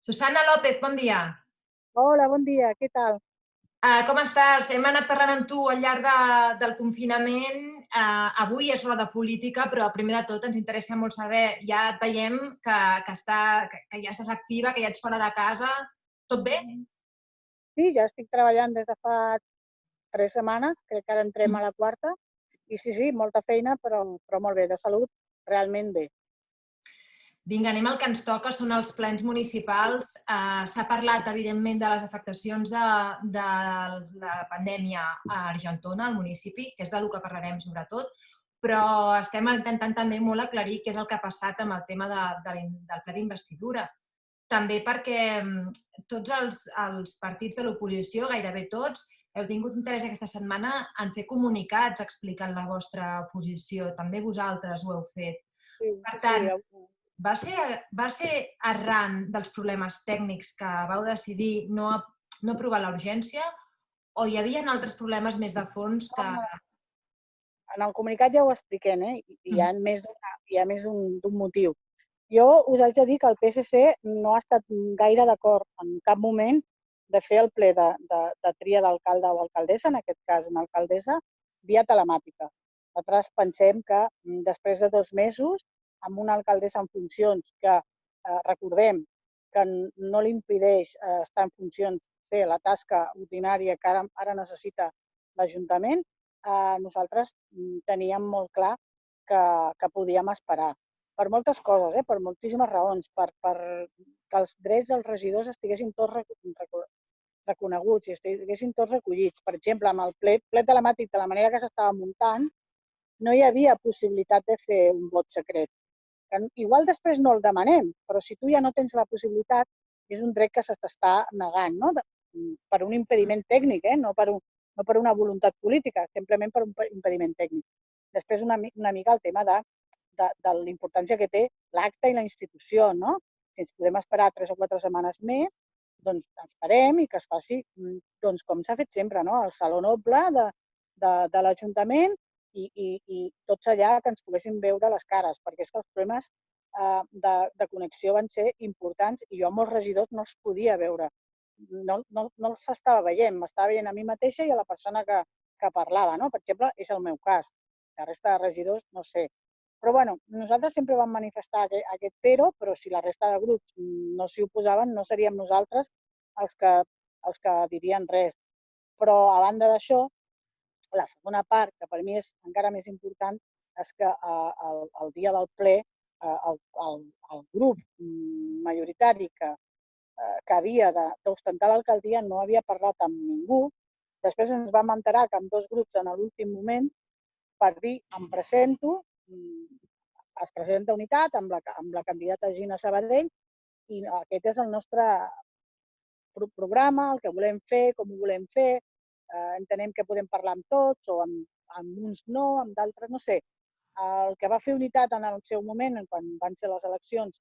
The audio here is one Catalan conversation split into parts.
Susana López, bon dia. Hola, bon dia, què tal? Com estàs? Hem anat parlant amb tu al llarg del confinament. Avui és hora de política, però primer de tot ens interessa molt saber, ja et veiem que ja estàs activa, que ja ets fora de casa. Tot bé? Sí, ja estic treballant des de fa 3 setmanes, crec que ara entrem a la quarta, i sí, molta feina, però molt bé, de salut realment bé. Vinga, anem al que ens toca, són els plens municipals. S'ha parlat, evidentment, de les afectacions de la pandèmia a Argentona, al municipi, que és del que parlarem sobretot, però estem intentant també molt aclarir què és el que ha passat amb el tema del ple d'investidura. També perquè tots els partits de l'oposició, gairebé tots, heu tingut interès aquesta setmana en fer comunicats explicant la vostra posició. També vosaltres ho heu fet. Sí, Per sí, tant, va ser arran dels problemes tècnics que vau decidir no aprovar la urgència o hi havia altres problemes més de fons que... en el comunicat ja ho expliquem, i hi ha més d'un motiu. Jo us haig de dir que el PSC no ha estat gaire d'acord en cap moment de fer el ple de tria d'alcalde o alcaldessa, en aquest cas una alcaldessa, via telemàtica. Nosaltres pensem que després de 2 mesos, amb una alcaldessa en funcions que recordem que no li impedeix estar en funcions fer la tasca ordinària que ara necessita l'Ajuntament, nosaltres teníem molt clar que podíem esperar per moltes coses, per moltíssimes raons, que els drets dels regidors estiguessin tots reconeguts i estiguessin tots recollits. Per exemple, amb el ple telemàtic, de la manera que s'estava muntant, no hi havia possibilitat de fer un vot secret. Igual després no el demanem, però si tu ja no tens la possibilitat, és un dret que se t'està negant, no? Per un impediment tècnic, no per una voluntat política, simplement per un impediment tècnic. Després, una mica el tema de la importància que té l'acte i la institució, no? Si ens podem esperar 3 o 4 setmanes més, doncs esperem i que es faci doncs, com s'ha fet sempre, no? Al Saló Noble de l'Ajuntament i tots allà que ens poguessin veure les cares, perquè és que els problemes de connexió van ser importants i jo amb molts regidors no els podia veure. No els estava veient, m'estava veient a mi mateixa i a la persona que parlava, no? Per exemple, és el meu cas. La resta de regidors, no sé. Però bueno, nosaltres sempre vam manifestar aquest però si la resta de grups no s'hi oposaven, no seríem nosaltres els que dirien res. Però a banda d'això, la segona part, que per mi és encara més important, és que el dia del ple el grup majoritari que havia d'ostentar l'alcaldia no havia parlat amb ningú. Després ens vam enterar que amb 2 grups en l'últim moment per dir em presento, es presenta Unitat amb la candidata Gina Sabadell i aquest és el nostre programa, el que volem fer, com ho volem fer, entenem que podem parlar amb tots o amb uns no, amb d'altres no sé. El que va fer Unitat en el seu moment, quan van ser les eleccions,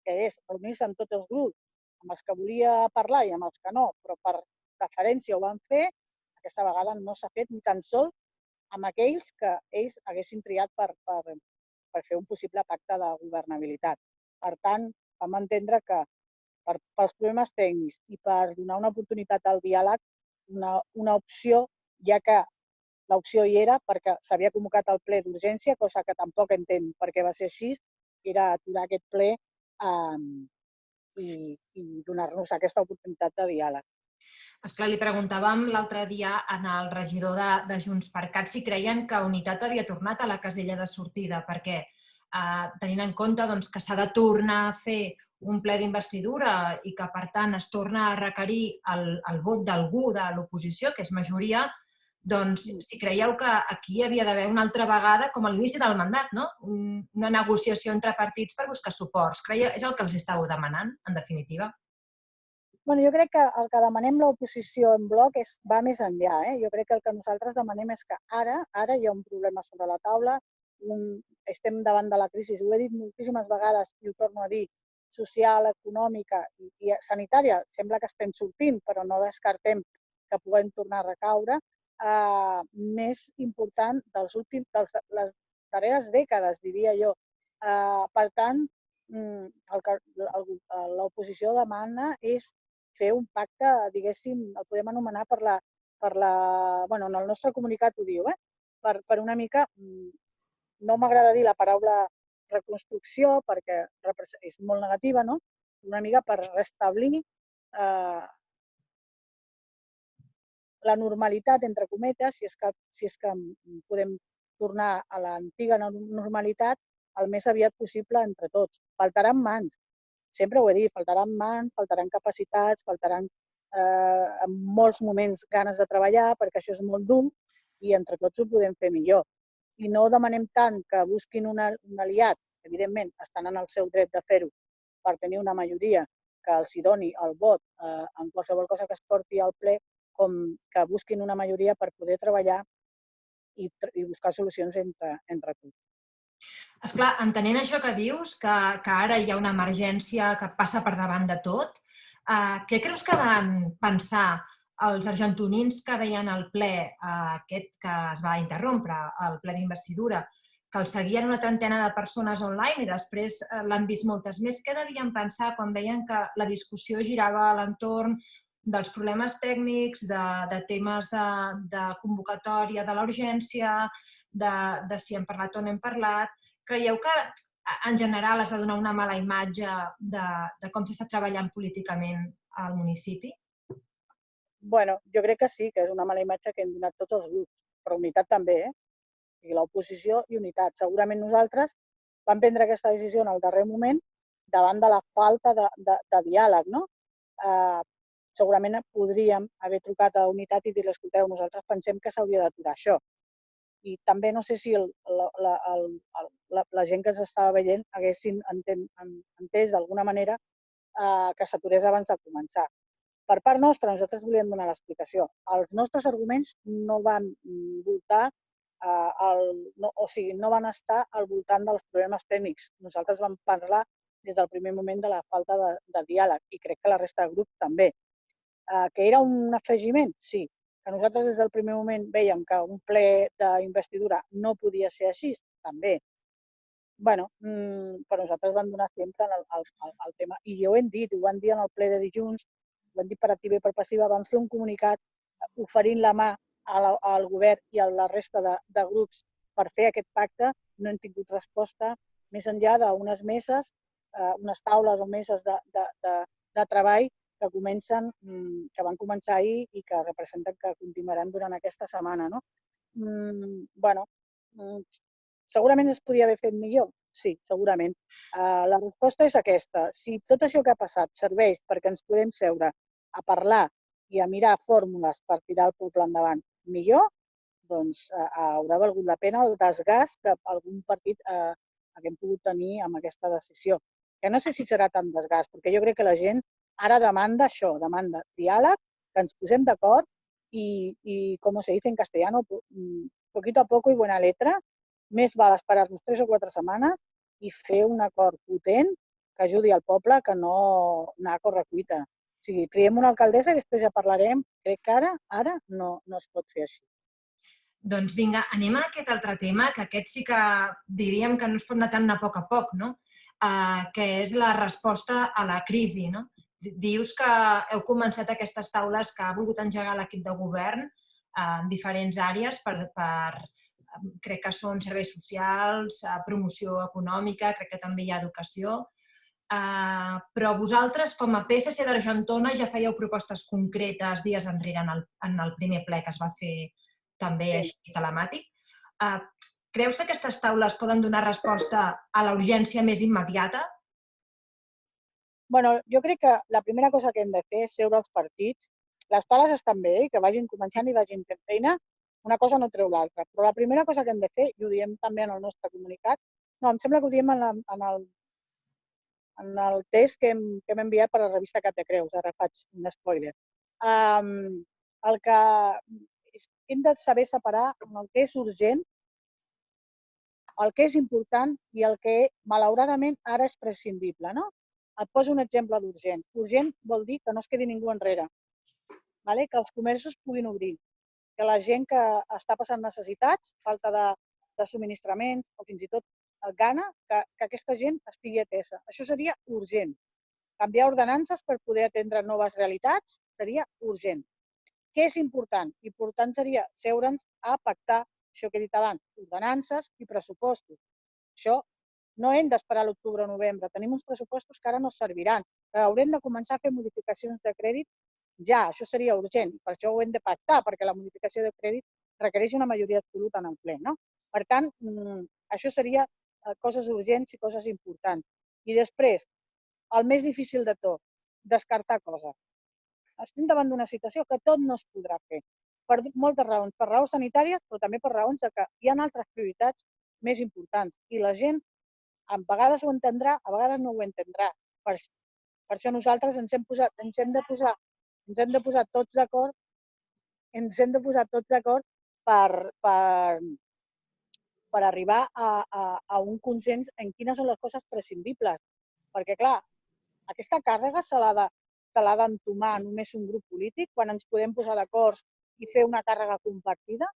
que és reunir-se amb tots els grups, amb els que volia parlar i amb els que no, però per deferència ho van fer, aquesta vegada no s'ha fet ni tan sols amb aquells que ells haguessin triat per fer un possible pacte de governabilitat. Per tant, vam entendre que pels problemes tècnics i per donar una oportunitat al diàleg, una opció, ja que l'opció hi era perquè s'havia convocat el ple d'urgència, cosa que tampoc entenc perquè va ser així, era aturar aquest ple i donar-nos aquesta oportunitat de diàleg. Esclar, li preguntàvem l'altre dia al regidor de JxCat si creien que Unitat havia tornat a la casella de sortida, perquè tenint en compte que s'ha de tornar a fer un ple d'investidura i que, per tant, es torna a requerir el vot d'algú de l'oposició, que és majoria, doncs si creieu que aquí hi havia d'haver una altra vegada, com a l'inici del mandat, no? Una negociació entre partits per buscar suports. És el que els estàveu demanant, en definitiva? Bueno, jo crec que el que demanem l'oposició en bloc va més enllà. Jo crec que el que nosaltres demanem és que ara hi ha un problema sobre la taula, estem davant de la crisi, ho he dit moltíssimes vegades i ho torno a dir, social, econòmica i sanitària. Sembla que estem sortint, però no descartem que puguem tornar a recaure. Més important de les darreres dècades, diria jo. Per tant, l'oposició demana és fer un pacte, diguéssim, el podem anomenar bueno, en el nostre comunicat ho diu, per una mica, no m'agrada dir la paraula reconstrucció perquè és molt negativa, no? Una mica per restablir la normalitat, entre cometes, si és que podem tornar a l'antiga normalitat el més aviat possible entre tots. Faltaran mans, sempre ho he dit, faltaran mans, faltaran capacitats, faltaran en molts moments ganes de treballar, perquè això és molt dur i entre tots ho podem fer millor. I no demanem tant que busquin un aliat, evidentment estan en el seu dret de fer-ho, per tenir una majoria que els hi doni el vot en qualsevol cosa que es porti al ple, com que busquin una majoria per poder treballar i buscar solucions entre tots. Esclar, entenent això que dius, que ara hi ha una emergència que passa per davant de tot, què creus que van pensar els argentonins que veien el ple aquest que es va interrompre, el ple d'investidura, que el seguien una trentena de persones online i després l'han vist moltes més? Què devien pensar quan veien que la discussió girava a l'entorn dels problemes tècnics, de temes de convocatòria de la urgència, de si hem parlat o no hem parlat? Creieu que en general es va donar una mala imatge de com s'està treballant políticament al municipi? Bueno, jo crec que sí, que és una mala imatge que hem donat tots els grups, però unitat també, I l'oposició i unitat. Segurament nosaltres vam prendre aquesta decisió en el darrer moment davant de la falta de diàleg, no? Segurament podríem haver trucat a Unitat i dir-li, escolteu, nosaltres pensem que s'hauria d'aturar això. I també no sé si la gent que ens estava veient haguessin entès d'alguna manera que s'aturés abans de començar. Per part nostra, nosaltres volíem donar l'explicació. Els nostres arguments no van voltar, no van estar al voltant dels problemes tècnics. Nosaltres vam parlar des del primer moment de la falta de diàleg i crec que la resta de grups també. Que era un afegiment? Sí. Que nosaltres des del primer moment veiem que un ple d'investidura no podia ser així? També. Bueno, però nosaltres vam donar sempre el tema. I ja ho hem dit, ho vam dir en el ple de dilluns, ho hem dit per activa i per passiva, vam fer un comunicat oferint la mà al govern i a la resta de grups per fer aquest pacte. No hem tingut resposta més enllà d'unes meses, unes taules o meses de treball que van començar ahir i que representen que continuaran durant aquesta setmana. No? Bueno, segurament es podia haver fet millor? Sí, segurament. La resposta és aquesta. Si tot això que ha passat serveix perquè ens podem seure a parlar i a mirar fórmules per tirar el poble endavant millor, doncs haurà valgut la pena el desgast que algun partit haguem pogut tenir amb aquesta decisió. Que no sé si serà tan desgast, perquè jo crec que la gent ara demanda això, demanda diàleg, que ens posem d'acord y, como se dice en castellano, poquito a poco y buena letra, més val esperar-nos 3 o 4 setmanes i fer un acord potent que ajudi al poble que no anar a correcuita. O sigui, triem una alcaldessa i després ja parlarem. Crec que ara no es pot fer així. Doncs vinga, anem a aquest altre tema, que aquest sí que diríem que no es pot anar tant a poc, no? Que és la resposta a la crisi. No? Dius que heu començat aquestes taules que ha volgut engegar l'equip de govern en diferents àrees crec que són serveis socials, promoció econòmica, crec que també hi ha educació. Però vosaltres, com a PSC d'Argentona, ja fèieu propostes concretes dies enrere en el primer ple que es va fer també així telemàtic. Creus que aquestes taules poden donar resposta a la urgència més immediata? Bueno, jo crec que la primera cosa que hem de fer és seure els partits. Les taules estan bé, que vagin començant i vagin fent feina. Una cosa no treu l'altra. Però la primera cosa que hem de fer, i ho diem també en el nostre comunicat, no, em sembla que ho diem en el test que hem enviat per a la revista Cap de Creus, ara faig un spoiler. El que hem de saber separar el que és urgent, el que és important i el que, malauradament, ara és prescindible. No? Et poso un exemple d'urgent. Urgent vol dir que no es quedi ningú enrere, que els comerços puguin obrir, que la gent que està passant necessitats, falta de subministraments o fins i tot gana que aquesta gent estigui atesa. Això seria urgent. Canviar ordenances per poder atendre noves realitats seria urgent. Què és important? Important seria seure'ns a pactar, això que he dit abans, ordenances i pressupostos. Això no hem d'esperar a l'octubre o novembre. Tenim uns pressupostos que ara no serviran. Haurem de començar a fer modificacions de crèdit ja. Això seria urgent. Per això ho hem de pactar, perquè la modificació de crèdit requereix una majoria absoluta en el ple. No? Per tant, això seria coses urgents i coses importants. I després, el més difícil de tot, descartar coses. Estem davant d'una situació que tot no es podrà fer, per moltes raons, per raons sanitàries, però també per raons que hi ha altres prioritats més importants. I la gent a vegades ho entendrà, a vegades no ho entendrà. Per això nosaltres ens hem de posar tots d'acord per arribar a un consens en quines són les coses prescindibles. Perquè, clar, aquesta càrrega se l'ha d'entomar només un grup polític quan ens podem posar d'acord i fer una càrrega compartida.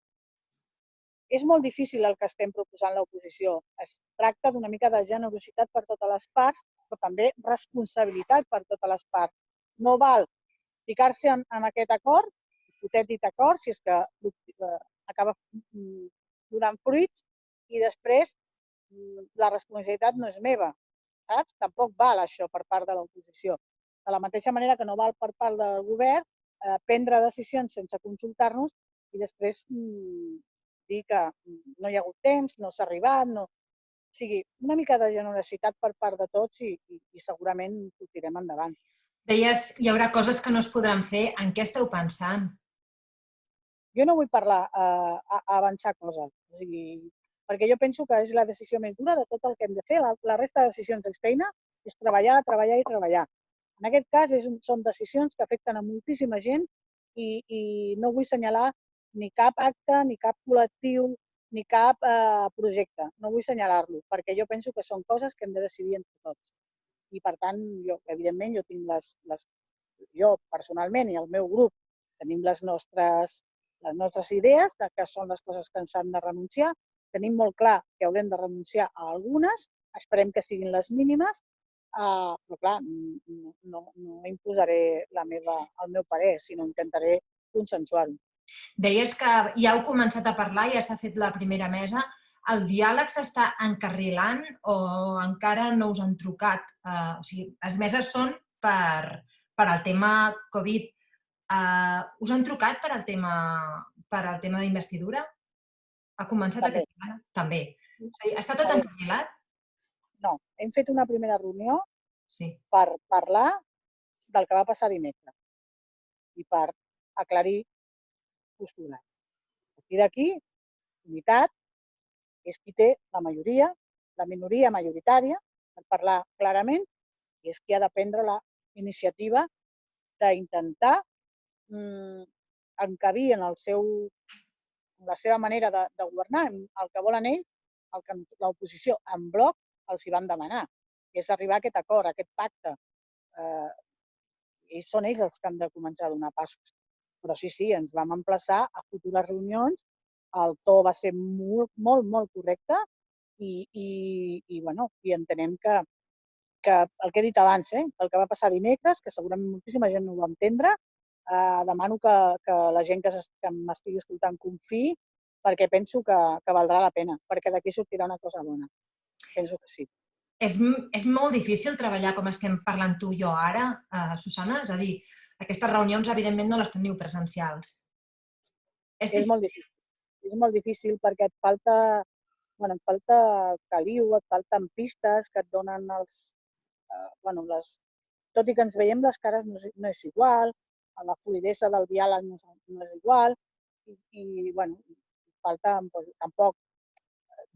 És molt difícil el que estem proposant l'oposició. Es tracta d'una mica de generositat per totes les parts, però també responsabilitat per totes les parts. No val ficar-se en aquest acord, hipotètic acord, si és que acaba donant fruits, i després la responsabilitat no és meva. Saps? Tampoc val això per part de l'oposició. De la mateixa manera que no val per part del govern prendre decisions sense consultar-nos i després dir que no hi ha hagut temps, no s'ha arribat, no... O sigui, una mica de generositat per part de tots i segurament sortirem endavant. Deies, hi haurà coses que no es podran fer. En què esteu pensant? Jo no vull parlar avançar coses, o sigui, perquè jo penso que és la decisió més dura de tot el que hem de fer. La resta de decisions és feina, és treballar, treballar i treballar. En aquest cas són decisions que afecten a moltíssima gent i no vull assenyalar ni cap acte, ni cap col·lectiu, ni cap projecte. No vull assenyalar-lo, perquè jo penso que són coses que hem de decidir entre tots. I, per tant, evidentment, jo tinc jo personalment i el meu grup tenim les nostres idees de què són les coses que ens han de renunciar. Tenim molt clar que haurem de renunciar a algunes, esperem que siguin les mínimes, però clar, no imposaré el meu parer, sinó intentaré consensuar-ho. Deies que ja heu començat a parlar, ja s'ha fet la primera mesa. El diàleg s'està encarrilant o encara no us han trucat? O sigui, les meses són per al tema Covid. Us han trucat per al tema d'investidura? Ha començat aquest diàleg? També. O sigui, està tot encarrilat? No, hem fet una primera reunió Sí. per parlar del que va passar dimecres i per aclarir postures. A partir d'aquí, unitat és qui té la majoria, la minoria majoritària, per parlar clarament, i és qui ha de prendre la iniciativa d'intentar encabir en la seva manera de governar, el que volen ells, el que l'oposició en bloc els hi van demanar, que és arribar a aquest acord, a aquest pacte. Són ells els que han de començar a donar passos. Però sí, ens vam emplaçar a futures reunions, el to va ser molt, molt, molt correcte i entenem que el que he dit abans, el que va passar dimecres, que segurament moltíssima gent no ho va entendre, demano que la gent que m'estigui escoltant confiï, perquè penso que valdrà la pena, perquè d'aquí sortirà una cosa bona. Penso que sí. És molt difícil treballar com estem parlant tu i jo ara, Susana? És a dir, aquestes reunions, evidentment, no les teniu presencials. És molt difícil. És molt difícil perquè et falta caliu, et falten pistes que et donen tot i que ens veiem les cares no és igual, la fluïdesa del diàleg no és igual i falta tampoc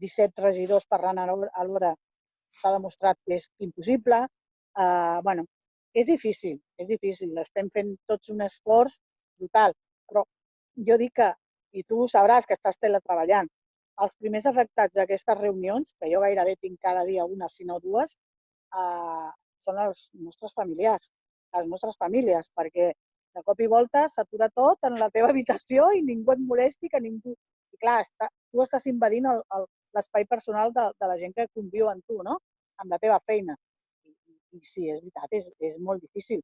17 regidors parlant alhora s'ha demostrat que és impossible. És difícil, estem fent tots un esforç brutal, però jo dic que, i tu sabràs que estàs teletreballant, els primers afectats d'aquestes reunions, que jo gairebé tinc cada dia una, si no dues, són els nostres familiars, les nostres famílies, perquè de cop i volta s'atura tot en la teva habitació i ningú et molesti, que ningú... I clar, tu estàs invadint l'espai personal de la gent que conviu amb tu, no? Amb la teva feina. I sí, és veritat, és molt difícil.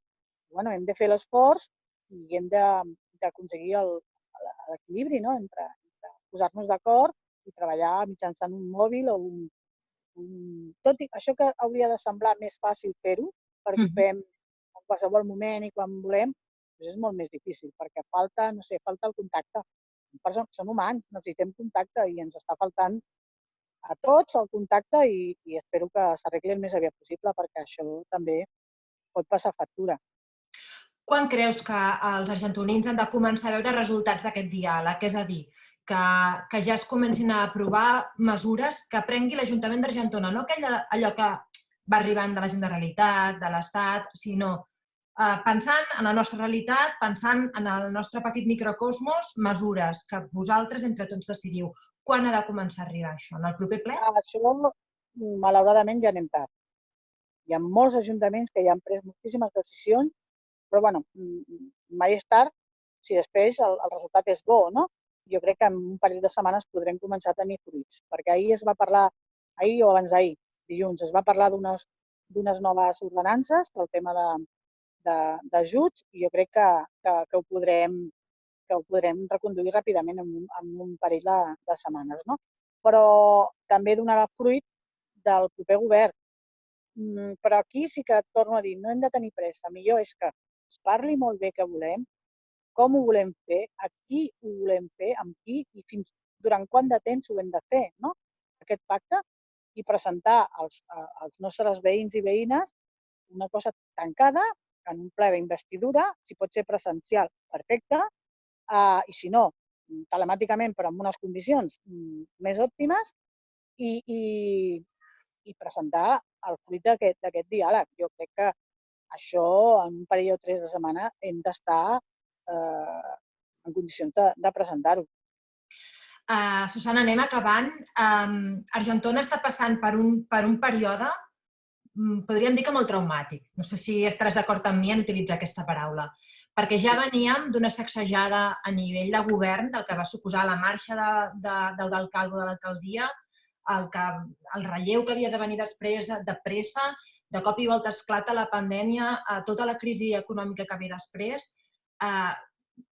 Bueno, hem de fer l'esforç i hem d'aconseguir l'equilibri, no? Entre posar-nos d'acord i treballar mitjançant un mòbil o tot i això que hauria de semblar més fàcil fer-ho, perquè ho fem en qualsevol moment i quan volem, doncs és molt més difícil, perquè falta, no sé, falta el contacte. Som humans, necessitem contacte i ens està faltant a tots el contacte i espero que s'arregli el més aviat possible perquè això també pot passar factura. Quan creus que els argentonins han de començar a veure resultats d'aquest diàleg? És a dir, que ja es comencin a aprovar mesures que prengui l'Ajuntament d'Argentona, no allò que va arribant de la Generalitat, de l'Estat, sinó pensant en la nostra realitat, pensant en el nostre petit microcosmos, mesures que vosaltres entre tots decidiu. Quan ha de començar a arribar això? En el proper ple? Això, malauradament, ja anem tard. Hi ha molts ajuntaments que ja han pres moltíssimes decisions, però bueno, mai és tard si després el resultat és bo, no? Jo crec que en un parell de setmanes podrem començar a tenir fruits, perquè ahir es va parlar, ahir o abans d'ahir, dilluns, es va parlar d'unes noves ordenances pel tema d'ajuts i jo crec que ho podrem reconduir ràpidament en un parell de setmanes, no? Però també donarà fruit del proper govern. Però aquí sí que torno a dir, no hem de tenir pressa. Millor és que es parli molt bé què volem, com ho volem fer, a qui ho volem fer, amb qui i durant quant de temps ho hem de fer, no? Aquest pacte, i presentar als nostres veïns i veïnes una cosa tancada en un ple d'investidura, si pot ser presencial, perfecte, i si no, telemàticament, però en unes condicions més òptimes, i presentar el fruit d'aquest diàleg. Jo crec que això, en un parell o 3 de setmana, hem d'estar en condicions de presentar-ho. Susana, anem acabant. Argentona està passant per un període, podríem dir que molt traumàtic. No sé si estaràs d'acord amb mi en utilitzar aquesta paraula. Perquè ja veníem d'una sacsejada a nivell de govern del que va suposar la marxa d'Eudald Calvo de l'alcaldia, el relleu que havia de venir després de pressa, de cop i volta esclata la pandèmia, tota la crisi econòmica que ve després.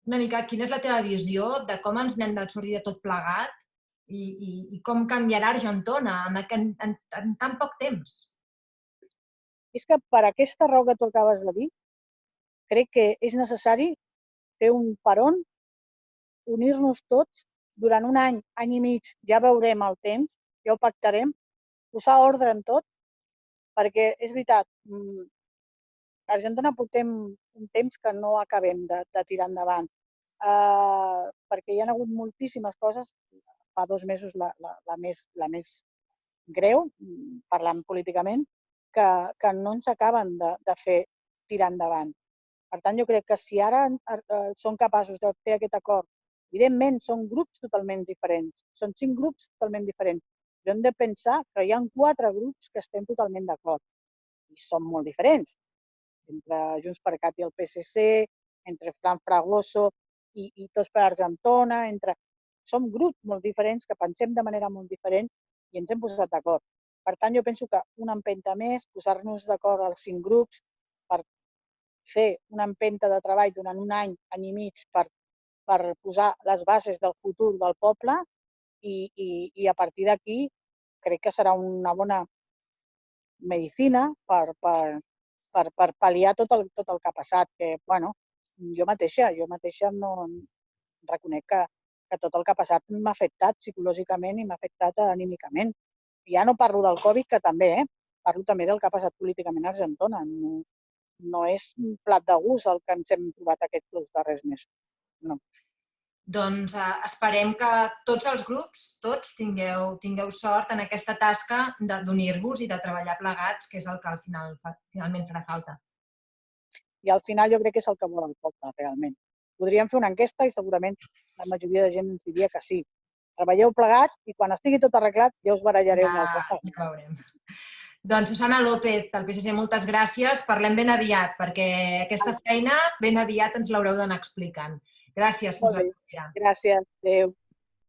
Una mica, quina és la teva visió de com ens n'hem de sortir de tot plegat i com canviarà Argentona en tan poc temps? És que per aquesta raó que tu acabes de dir, crec que és necessari fer un peron, unir-nos tots durant un any, any i mig, ja veurem el temps, ja ho pactarem, posar ordre en tot, perquè és veritat, a Argentona portem un temps que no acabem de tirar endavant, perquè hi ha hagut moltíssimes coses, fa 2 mesos la més greu, parlant políticament, que no ens acaben de fer tirar endavant. Per tant, jo crec que si ara són capaços de fer aquest acord, evidentment són grups totalment diferents, són 5 grups totalment diferents, però hem de pensar que hi ha 4 grups que estem totalment d'acord i són molt diferents, entre Junts per Cat i el PSC, entre Fran Fragoso i Tots per Argentona, som grups molt diferents que pensem de manera molt diferent i ens hem posat d'acord. Per tant, jo penso que una empenta més, posar-nos d'acord els 5 grups per fer una empenta de treball durant un any, any i mig, per posar les bases del futur del poble i a partir d'aquí crec que serà una bona medicina per pal·liar tot el que ha passat. Que, bueno, jo mateixa no reconec que tot el que ha passat m'ha afectat psicològicament i m'ha afectat anímicament. Ja no parlo del Covid, que també, parlo també del que ha passat políticament a Argentona. No és un plat de gust el que ens hem trobat aquests 2 darrers mesos. No. Doncs esperem que tots els grups, tots, tingueu sort en aquesta tasca d'unir-vos i de treballar plegats, que és el que finalment farà falta. I al final jo crec que és el que vol el poble, realment. Podríem fer una enquesta i segurament la majoria de gent ens diria que sí. Treballeu plegats i quan estigui tot arreglat ja us barallareu una altra vegada. Ja veurem. Doncs Susana López, del PSC, moltes gràcies. Parlem ben aviat, perquè aquesta feina ben aviat ens l'haureu d'anar explicant. Gràcies. Molt bé. Gràcies. Adéu.